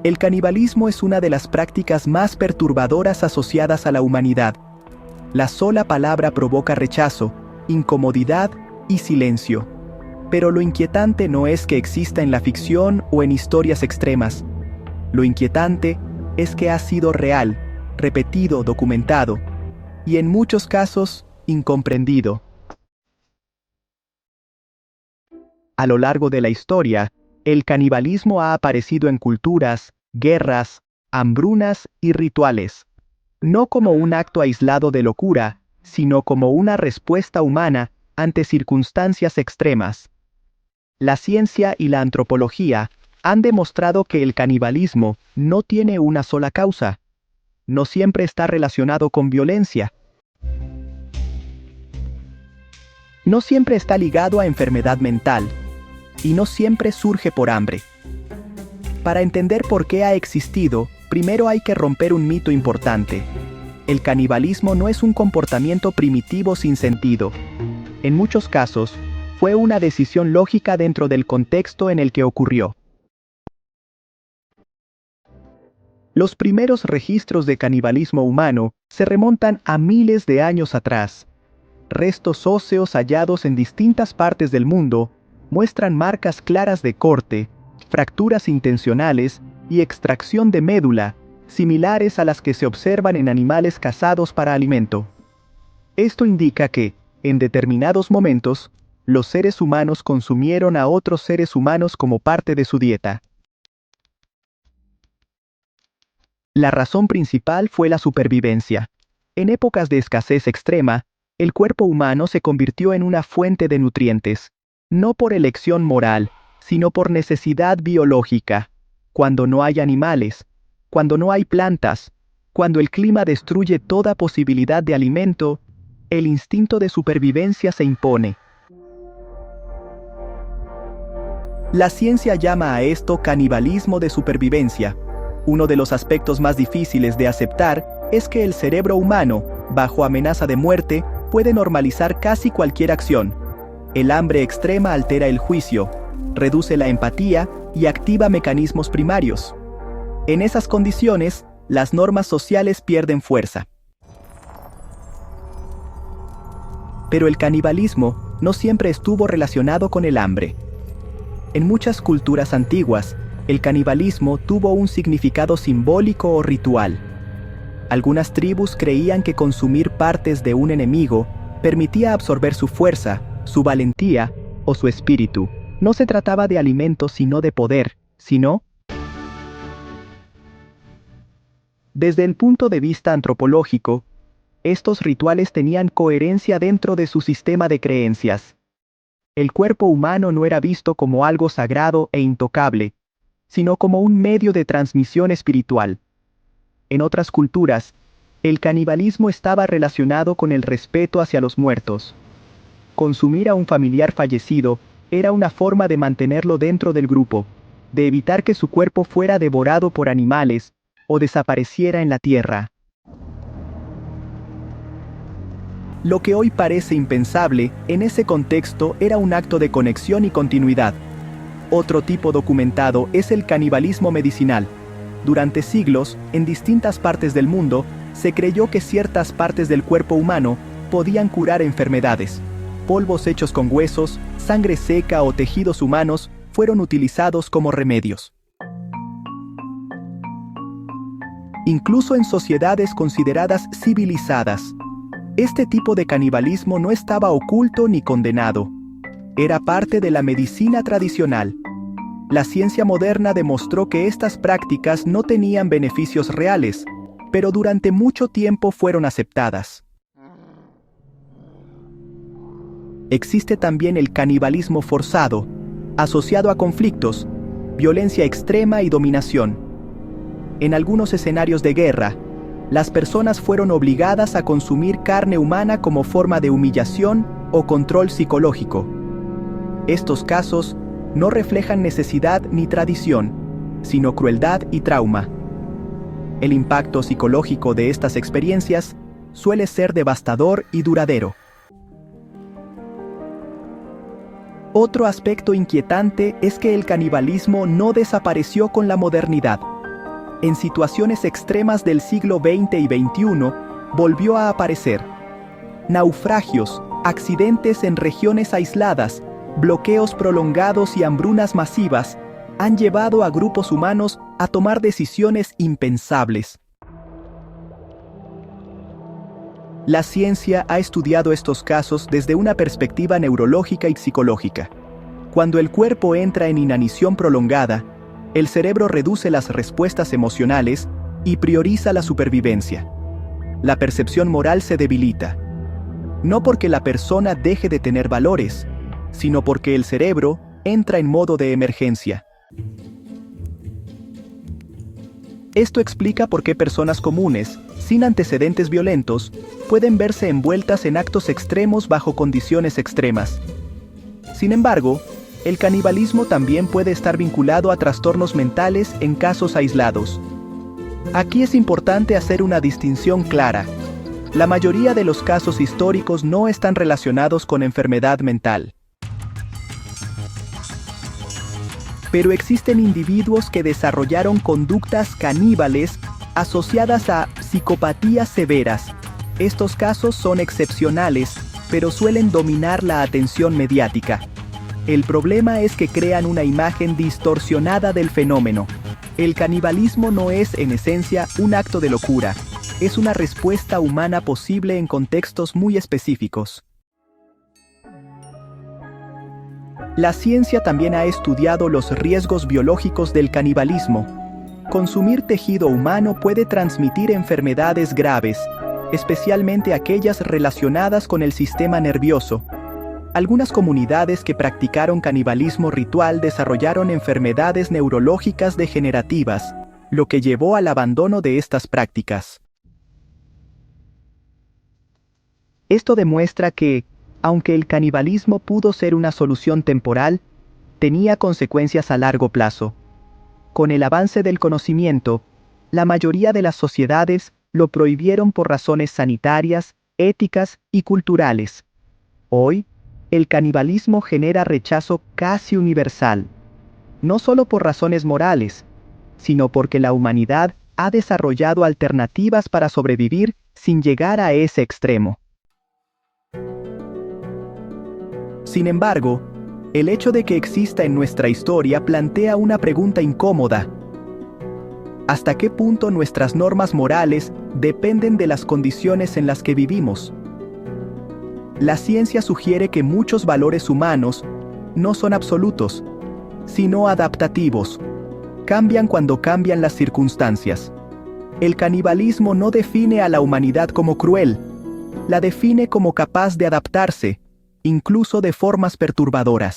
El canibalismo es una de las prácticas más perturbadoras asociadas a la humanidad. La sola palabra provoca rechazo, incomodidad y silencio. Pero lo inquietante no es que exista en la ficción o en historias extremas. Lo inquietante es que ha sido real, repetido, documentado, y en muchos casos, incomprendido. A lo largo de la historia, el canibalismo ha aparecido en culturas, guerras, hambrunas y rituales, no como un acto aislado de locura, sino como una respuesta humana ante circunstancias extremas. La ciencia y la antropología han demostrado que el canibalismo no tiene una sola causa. No siempre está relacionado con violencia. No siempre está ligado a enfermedad mental. Y no siempre surge por hambre. Para entender por qué ha existido, primero hay que romper un mito importante. El canibalismo no es un comportamiento primitivo sin sentido. En muchos casos, fue una decisión lógica dentro del contexto en el que ocurrió. Los primeros registros de canibalismo humano se remontan a miles de años atrás. Restos óseos hallados en distintas partes del mundo muestran marcas claras de corte, fracturas intencionales y extracción de médula, similares a las que se observan en animales cazados para alimento. Esto indica que, en determinados momentos, los seres humanos consumieron a otros seres humanos como parte de su dieta. La razón principal fue la supervivencia. En épocas de escasez extrema, el cuerpo humano se convirtió en una fuente de nutrientes, no por elección moral, sino por necesidad biológica. Cuando no hay animales, cuando no hay plantas, cuando el clima destruye toda posibilidad de alimento, el instinto de supervivencia se impone. La ciencia llama a esto canibalismo de supervivencia. Uno de los aspectos más difíciles de aceptar es que el cerebro humano, bajo amenaza de muerte, puede normalizar casi cualquier acción. El hambre extrema altera el juicio, reduce la empatía y activa mecanismos primarios. En esas condiciones, las normas sociales pierden fuerza. Pero el canibalismo no siempre estuvo relacionado con el hambre. En muchas culturas antiguas, el canibalismo tuvo un significado simbólico o ritual. Algunas tribus creían que consumir partes de un enemigo permitía absorber su fuerza, su valentía o su espíritu. No se trataba de alimentos sino de poder, sino... Desde el punto de vista antropológico, estos rituales tenían coherencia dentro de su sistema de creencias. El cuerpo humano no era visto como algo sagrado e intocable, sino como un medio de transmisión espiritual. En otras culturas, el canibalismo estaba relacionado con el respeto hacia los muertos. Consumir a un familiar fallecido era una forma de mantenerlo dentro del grupo, de evitar que su cuerpo fuera devorado por animales o desapareciera en la tierra. Lo que hoy parece impensable, en ese contexto era un acto de conexión y continuidad. Otro tipo documentado es el canibalismo medicinal. Durante siglos, en distintas partes del mundo, se creyó que ciertas partes del cuerpo humano podían curar enfermedades. Polvos hechos con huesos, sangre seca o tejidos humanos fueron utilizados como remedios. Incluso en sociedades consideradas civilizadas, este tipo de canibalismo no estaba oculto ni condenado. Era parte de la medicina tradicional. La ciencia moderna demostró que estas prácticas no tenían beneficios reales, pero durante mucho tiempo fueron aceptadas. Existe también el canibalismo forzado, asociado a conflictos, violencia extrema y dominación. En algunos escenarios de guerra, las personas fueron obligadas a consumir carne humana como forma de humillación o control psicológico. Estos casos no reflejan necesidad ni tradición, sino crueldad y trauma. El impacto psicológico de estas experiencias suele ser devastador y duradero. Otro aspecto inquietante es que el canibalismo no desapareció con la modernidad. en situaciones extremas del siglo XX y XXI, volvió a aparecer. Naufragios, accidentes en regiones aisladas, bloqueos prolongados y hambrunas masivas han llevado a grupos humanos a tomar decisiones impensables. La ciencia ha estudiado estos casos desde una perspectiva neurológica y psicológica. Cuando el cuerpo entra en inanición prolongada, el cerebro reduce las respuestas emocionales y prioriza la supervivencia. La percepción moral se debilita. No porque la persona deje de tener valores, sino porque el cerebro entra en modo de emergencia. Esto explica por qué personas comunes, sin antecedentes violentos, pueden verse envueltas en actos extremos bajo condiciones extremas. Sin embargo, el canibalismo también puede estar vinculado a trastornos mentales en casos aislados. Aquí es importante hacer una distinción clara. La mayoría de los casos históricos no están relacionados con enfermedad mental. Pero existen individuos que desarrollaron conductas caníbales asociadas a psicopatías severas. Estos casos son excepcionales, pero suelen dominar la atención mediática. El problema es que crean una imagen distorsionada del fenómeno. El canibalismo no es, en esencia, un acto de locura. Es una respuesta humana posible en contextos muy específicos. La ciencia también ha estudiado los riesgos biológicos del canibalismo. Consumir tejido humano puede transmitir enfermedades graves, especialmente aquellas relacionadas con el sistema nervioso. Algunas comunidades que practicaron canibalismo ritual desarrollaron enfermedades neurológicas degenerativas, lo que llevó al abandono de estas prácticas. Esto demuestra que, aunque el canibalismo pudo ser una solución temporal, tenía consecuencias a largo plazo. Con el avance del conocimiento, la mayoría de las sociedades lo prohibieron por razones sanitarias, éticas y culturales. Hoy, el canibalismo genera rechazo casi universal, no solo por razones morales, sino porque la humanidad ha desarrollado alternativas para sobrevivir sin llegar a ese extremo. Sin embargo, el hecho de que exista en nuestra historia plantea una pregunta incómoda. ¿Hasta qué punto nuestras normas morales dependen de las condiciones en las que vivimos? La ciencia sugiere que muchos valores humanos no son absolutos, sino adaptativos. Cambian cuando cambian las circunstancias. El canibalismo no define a la humanidad como cruel, la define como capaz de adaptarse, incluso de formas perturbadoras.